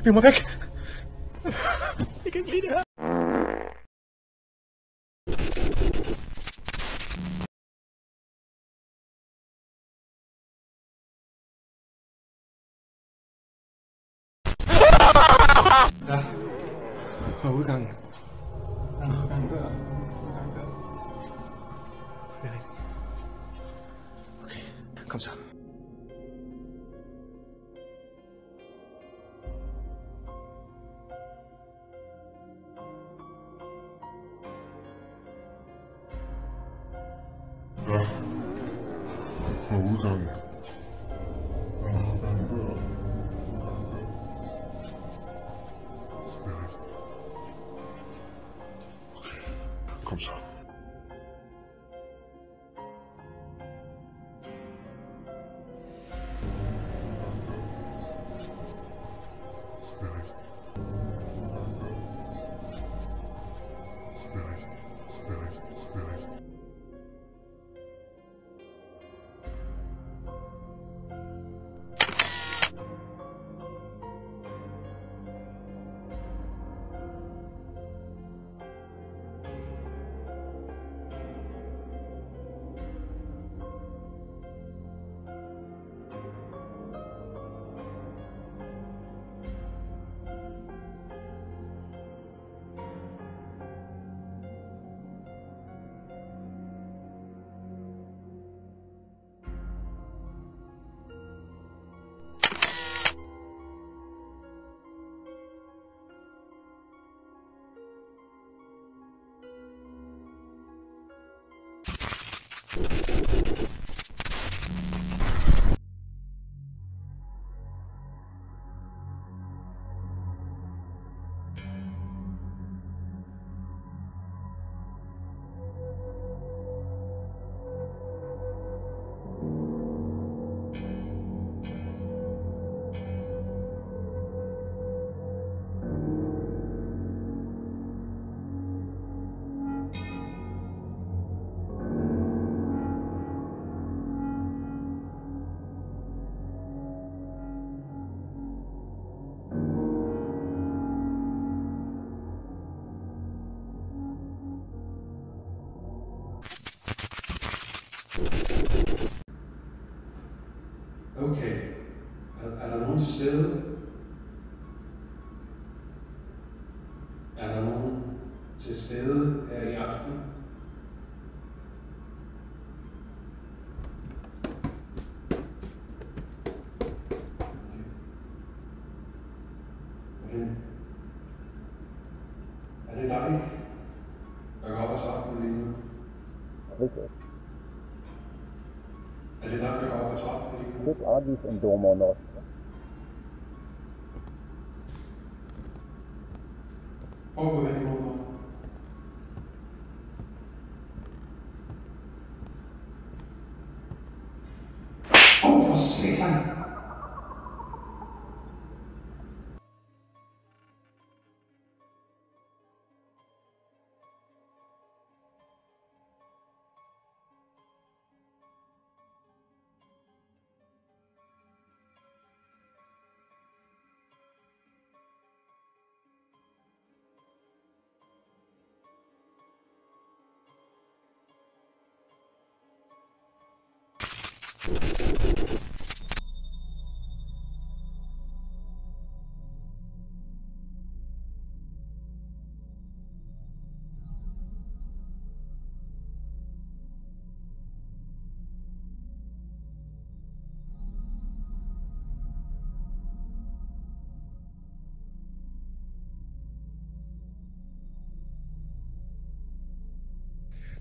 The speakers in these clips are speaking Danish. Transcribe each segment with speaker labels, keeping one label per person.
Speaker 1: Vi må væk. Jeg kan ikke lide det her. Ja. Og udgangen. Udgangen dør. Det er rigtigt. Okay, kom så.
Speaker 2: Ja. Og udgangen. Udgangen dør. Det er rigtigt. Okay, kom så. Det er rigtigt. Det er rigtigt. Det er rigtigt. Det er rigtigt.
Speaker 3: Okay. Er der nogen til stede? Er der nogen til stede her i aften? Er det dig, der går op ad trappen lige nu?
Speaker 4: Okay.
Speaker 3: Er det dig, der går op ad trappen lige nu?
Speaker 4: Dit avvis en domo nostra.
Speaker 3: Prøv at gå hen imod mig. For satan!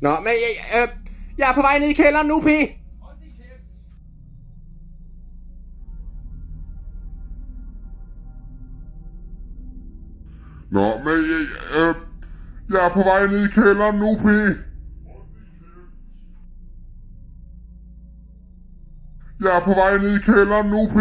Speaker 1: Nå, men jeg er på vej ned i kælderen nu, P.
Speaker 2: Nå, men jeg er på vej ned i kælderen nu, P. Jeg er på vej ned i kælderen nu, P.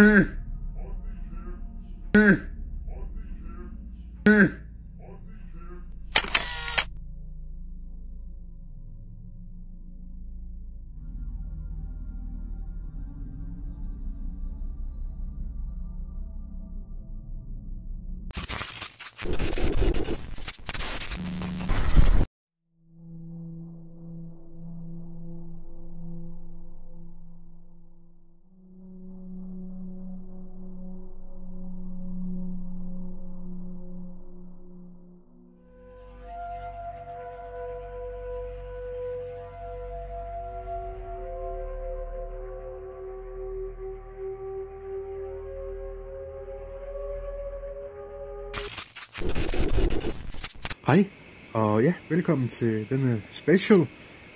Speaker 1: Hej, og ja, velkommen til denne special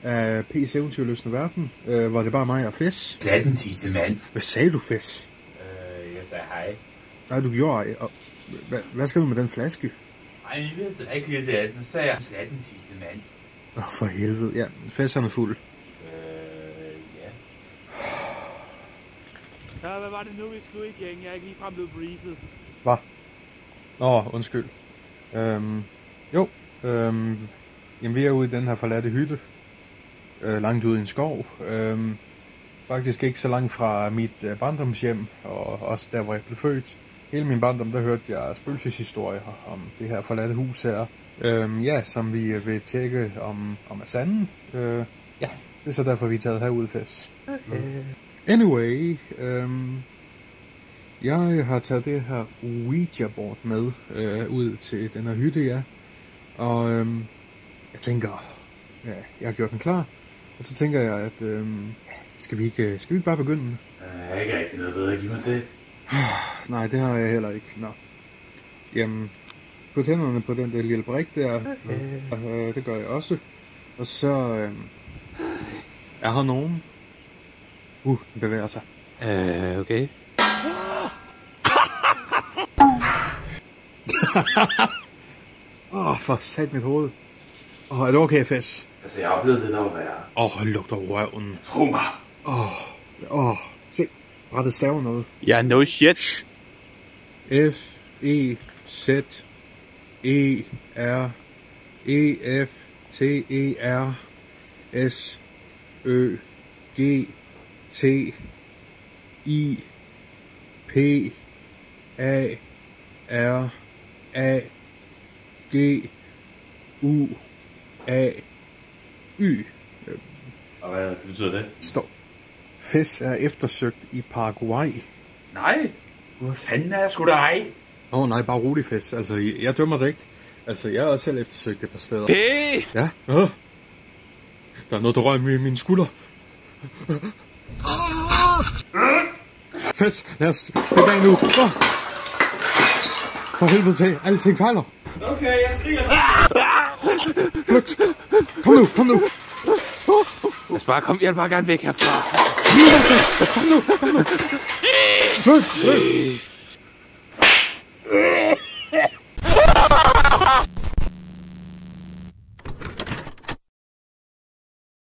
Speaker 1: af P's eventyrløsende verden, hvor det er bare mig og Fes.
Speaker 5: Glatten tissemand.
Speaker 1: Hvad sagde du, Fes?
Speaker 5: Jeg sagde hej.
Speaker 1: Nej, du gjorde ej. Og hvad skal du med den flaske?
Speaker 5: Ej, jeg ved drikke lidt af den, så sagde jeg glatten tissemand.
Speaker 1: For helvede, ja, Fes han er fuld.
Speaker 5: Ja.
Speaker 6: Ja, hvad var det nu, vi skulle igen? Jeg er ikke ligefrem blevet briefet.
Speaker 1: Hvad? Undskyld. Jamen vi er ude i den her forladte hytte. Langt ude i en skov. Faktisk ikke så langt fra mit barndomshjem, og også der, hvor jeg blev født. Hele min barndom, der hørte jeg spøgelseshistorier om det her forladte hus her. Som vi vil tjekke om er sande. Det er så derfor, vi er taget herud, Fes. Anyway, jeg har taget det her Ouija-board med ud til den her hytte, ja. Og jeg tænker, ja, jeg har gjort den klar. Og så tænker jeg, at skal vi ikke bare begynde?
Speaker 5: Jeg har ikke rigtig noget bedre at give mig til.
Speaker 1: Nej, det har jeg heller ikke. Nå. Jamen, på tænderne på den der lille brik der, det gør jeg også. Og så er her nogen. Den bevæger sig.
Speaker 6: Okay.
Speaker 1: For sat mit hoved. Er det okay, Fes?
Speaker 5: Altså, jeg har oplevet det, der var værre.
Speaker 1: Lugter røven.
Speaker 5: Tro mig.
Speaker 1: Se, rettet staver noget.
Speaker 6: Ja, no shit.
Speaker 1: Eftersergtteriferagy.
Speaker 5: Og hvad betyder det?
Speaker 1: Stop. Fes er eftersøgt i Paraguay.
Speaker 5: Nej. Hvor fanden er jeg sgu da ej?
Speaker 1: Nej, bare rolig, Fes. Altså, jeg dømmer det ikke. Altså, jeg har også selv eftersøgt et par steder.
Speaker 6: Hey!
Speaker 1: Ja? Der er noget, der rører med mine skulder. Fes, lad os stikke af nu. For helvede til, alting fejler.
Speaker 5: Okay, jeg skriger.
Speaker 1: Flygt. Kom nu.
Speaker 6: Lad os bare komme, jeg vil bare gerne væk herfra.
Speaker 1: Kom nu. Flygt.